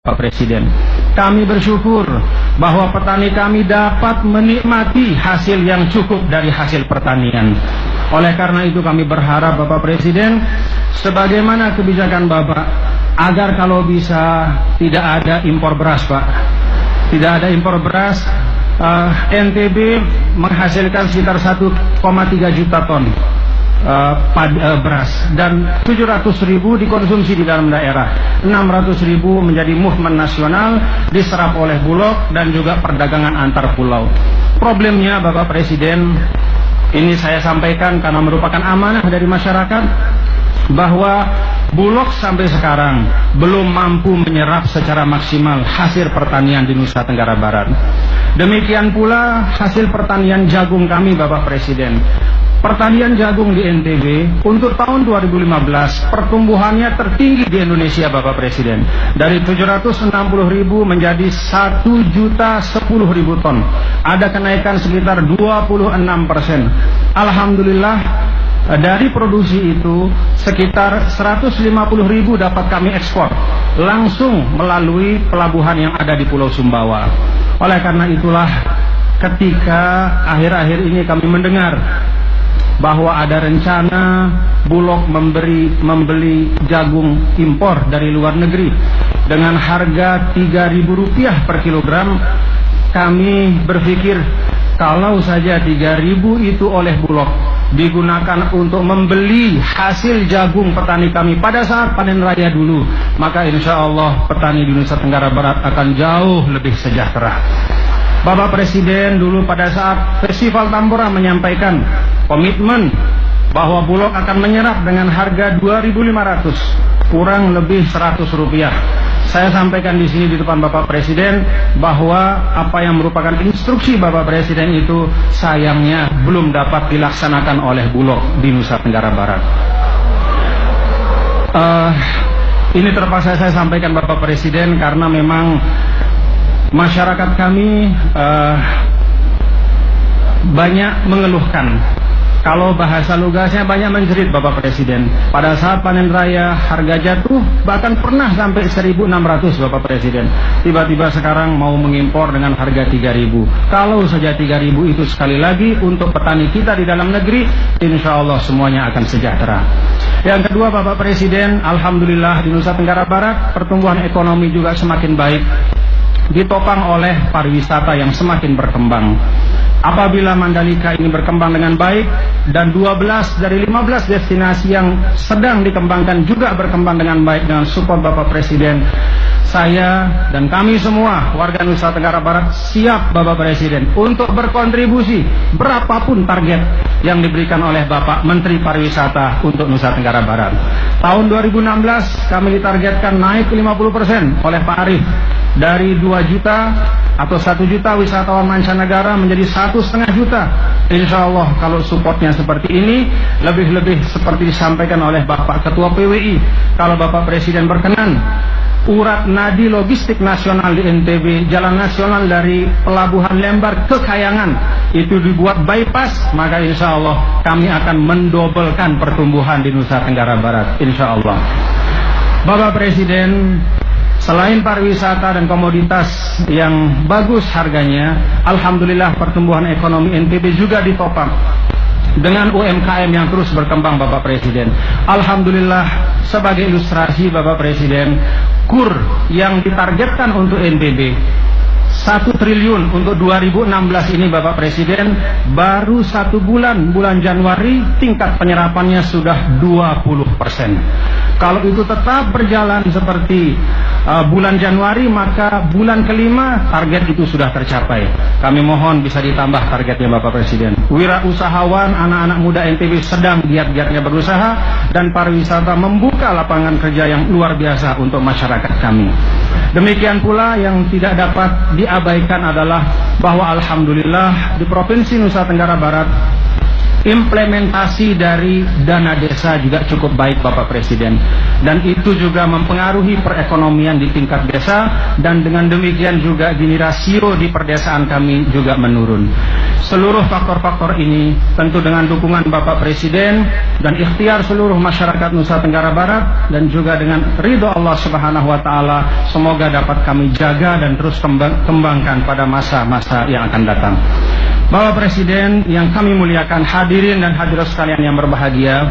Pak Presiden. Kami bersyukur bahwa petani kami dapat menikmati hasil yang cukup dari hasil pertanian. Oleh karena itu kami berharap Bapak Presiden, sebagaimana kebijakan Bapak, agar kalau bisa tidak ada impor beras, Pak. Tidak ada impor beras. NTB menghasilkan sekitar 1,3 juta ton beras, dan 700.000 dikonsumsi di dalam daerah, 600.000 menjadi movement nasional diserap oleh Bulog dan juga perdagangan antar pulau. Problemnya Bapak Presiden, ini saya sampaikan karena merupakan amanah dari masyarakat, bahwa Bulog sampai sekarang belum mampu menyerap secara maksimal hasil pertanian di Nusa Tenggara Barat. Demikian pula hasil pertanian jagung kami Bapak Presiden. Pertanian jagung di NTB untuk tahun 2015 pertumbuhannya tertinggi di Indonesia Bapak Presiden. Dari 760.000 menjadi 1.010.000 ton. Ada kenaikan sekitar 26%. Alhamdulillah, dari produksi itu sekitar 150.000 dapat kami ekspor langsung melalui pelabuhan yang ada di Pulau Sumbawa. Oleh karena itulah, ketika akhir-akhir ini kami mendengar bahwa ada rencana Bulog membeli jagung impor dari luar negeri dengan harga Rp3.000 per kilogram, kami berpikir kalau saja 3.000 itu oleh Bulog digunakan untuk membeli hasil jagung petani kami pada saat panen raya dulu, maka insya Allah petani di Nusa Tenggara Barat akan jauh lebih sejahtera. Bapak Presiden dulu pada saat Festival Tambora menyampaikan komitmen bahwa Bulog akan menyerap dengan harga 2.500, kurang lebih Rp100. Saya sampaikan di sini di depan Bapak Presiden bahwa apa yang merupakan instruksi Bapak Presiden itu sayangnya belum dapat dilaksanakan oleh Bulog di Nusa Tenggara Barat. Ini terpaksa saya sampaikan Bapak Presiden karena memang masyarakat kami banyak mengeluhkan. Kalau bahasa lugasnya banyak menjerit Bapak Presiden. Pada saat panen raya harga jatuh, bahkan pernah sampai 1.600 Bapak Presiden. Tiba-tiba sekarang mau mengimpor dengan harga 3.000. Kalau saja 3.000 itu sekali lagi untuk petani kita di dalam negeri, insya Allah semuanya akan sejahtera. Yang kedua Bapak Presiden, alhamdulillah di Nusa Tenggara Barat pertumbuhan ekonomi juga semakin baik, ditopang oleh pariwisata yang semakin berkembang. Apabila Mandalika ini berkembang dengan baik dan 12 dari 15 destinasi yang sedang dikembangkan juga berkembang dengan baik dengan support Bapak Presiden, saya dan kami semua warga Nusa Tenggara Barat siap Bapak Presiden untuk berkontribusi berapapun target yang diberikan oleh Bapak Menteri Pariwisata untuk Nusa Tenggara Barat. Tahun 2016 kami ditargetkan naik ke 50% oleh Pak Arief, dari 2 juta atau 1 juta wisatawan mancanegara menjadi 1,5 juta. Insya Allah kalau supportnya seperti ini, lebih-lebih seperti disampaikan oleh Bapak Ketua PWI, kalau Bapak Presiden berkenan, urat nadi logistik nasional di NTB, jalan nasional dari Pelabuhan Lembar ke Kayangan itu dibuat bypass, maka insya Allah kami akan mendobelkan pertumbuhan di Nusa Tenggara Barat, insya Allah. Bapak Presiden, selain pariwisata dan komoditas yang bagus harganya, alhamdulillah pertumbuhan ekonomi NTB juga ditopang dengan UMKM yang terus berkembang Bapak Presiden. Alhamdulillah, sebagai ilustrasi Bapak Presiden, KUR yang ditargetkan untuk NTB 1 triliun untuk 2016 ini Bapak Presiden, baru 1 bulan Januari tingkat penyerapannya sudah 20%. Kalau itu tetap berjalan seperti bulan Januari, maka bulan kelima target itu sudah tercapai. Kami mohon bisa ditambah targetnya Bapak Presiden. Wirausahawan, anak-anak muda NTB sedang giat-giatnya berusaha, dan pariwisata membuka lapangan kerja yang luar biasa untuk masyarakat kami. Demikian pula yang tidak dapat diabaikan adalah bahwa alhamdulillah di Provinsi Nusa Tenggara Barat implementasi dari dana desa juga cukup baik Bapak Presiden, dan itu juga mempengaruhi perekonomian di tingkat desa, dan dengan demikian juga gini rasio di perdesaan kami juga menurun. seluruh faktor-faktor ini tentu dengan dukungan Bapak Presiden dan ikhtiar seluruh masyarakat Nusa Tenggara Barat dan juga dengan ridho Allah Subhanahu wa taala, semoga dapat kami jaga dan terus kembangkan pada masa-masa yang akan datang. Bapak Presiden yang kami muliakan, hadirin dan hadirat sekalian yang berbahagia,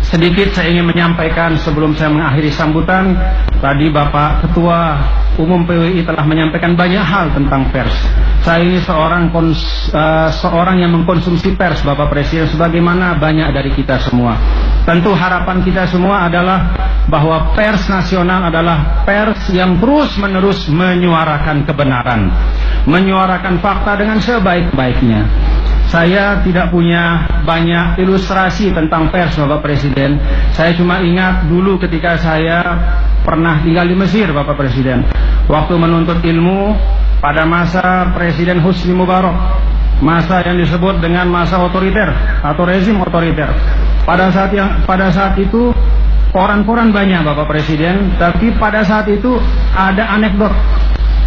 sedikit saya ingin menyampaikan sebelum saya mengakhiri sambutan. Tadi Bapak Ketua Umum PWI telah menyampaikan banyak hal tentang pers. Saya ini seorang yang mengkonsumsi pers, Bapak Presiden, sebagaimana banyak dari kita semua. Tentu harapan kita semua adalah bahwa pers nasional adalah pers yang terus-menerus menyuarakan kebenaran, menyuarakan fakta dengan sebaik-baiknya. Saya tidak punya banyak ilustrasi tentang pers, Bapak Presiden. Saya cuma ingat dulu ketika saya pernah tinggal di Mesir, Bapak Presiden, waktu menuntut ilmu pada masa Presiden Husni Mubarak, masa yang disebut dengan masa otoriter atau rezim otoriter. Pada saat itu koran-koran banyak, Bapak Presiden, tapi pada saat itu ada anekdot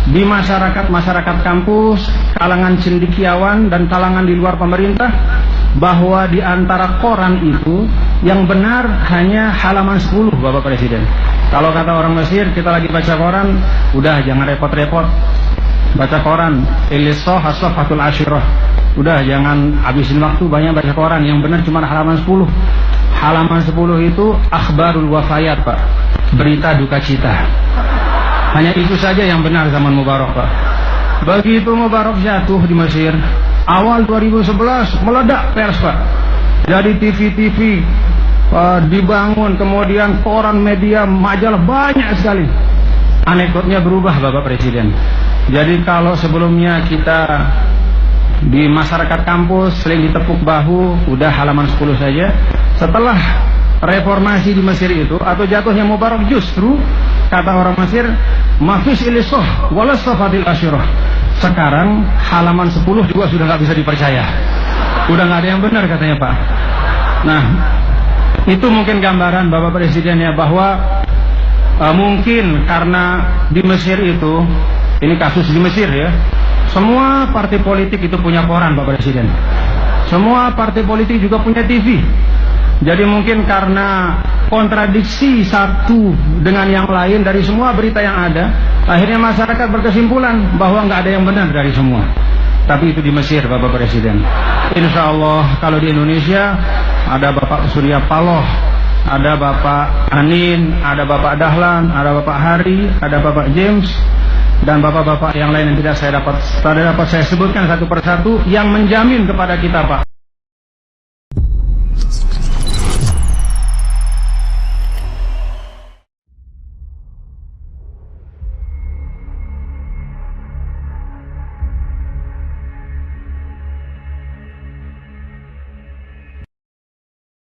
di masyarakat kampus, kalangan cendekiawan dan kalangan di luar pemerintah, bahwa di antara koran itu yang benar hanya halaman 10, Bapak Presiden. Kalau kata orang Mesir, kita lagi baca koran, udah jangan repot-repot baca koran, ilisah hasafatul ashirah, udah jangan habisin waktu banyak baca koran, yang benar cuma halaman 10. Halaman 10 itu akhbarul wafayat, Pak, berita duka cita. Hanya itu saja yang benar zaman Mubarak, Pak. Begitu Mubarak jatuh di Mesir, awal 2011 meledak pers, Pak. Jadi TV dibangun, kemudian koran, media, majalah banyak sekali. Anekdotnya berubah, Bapak Presiden. Jadi kalau sebelumnya kita di masyarakat kampus sering ditepuk bahu, udah halaman 10 saja. Setelah reformasi di Mesir itu atau jatuhnya Mubarak, justru kata orang Mesir, mafis ilisah walasafatil asyirah. Sekarang halaman 10 juga sudah nggak bisa dipercaya. Udah nggak ada yang benar katanya, Pak. Nah, itu mungkin gambaran Bapak Presiden ya, bahwa mungkin karena di Mesir itu, ini kasus di Mesir ya, semua partai politik itu punya koran, Bapak Presiden. Semua partai politik juga punya TV. Jadi mungkin karena kontradiksi satu dengan yang lain dari semua berita yang ada, akhirnya masyarakat berkesimpulan bahwa nggak ada yang benar dari semua. Tapi itu di Mesir, Bapak Presiden. Insya Allah kalau di Indonesia ada Bapak Surya Paloh, ada Bapak Anin, ada Bapak Dahlan, ada Bapak Hari, ada Bapak James, dan bapak-bapak yang lain yang tidak dapat saya sebutkan satu persatu, yang menjamin kepada kita, Pak,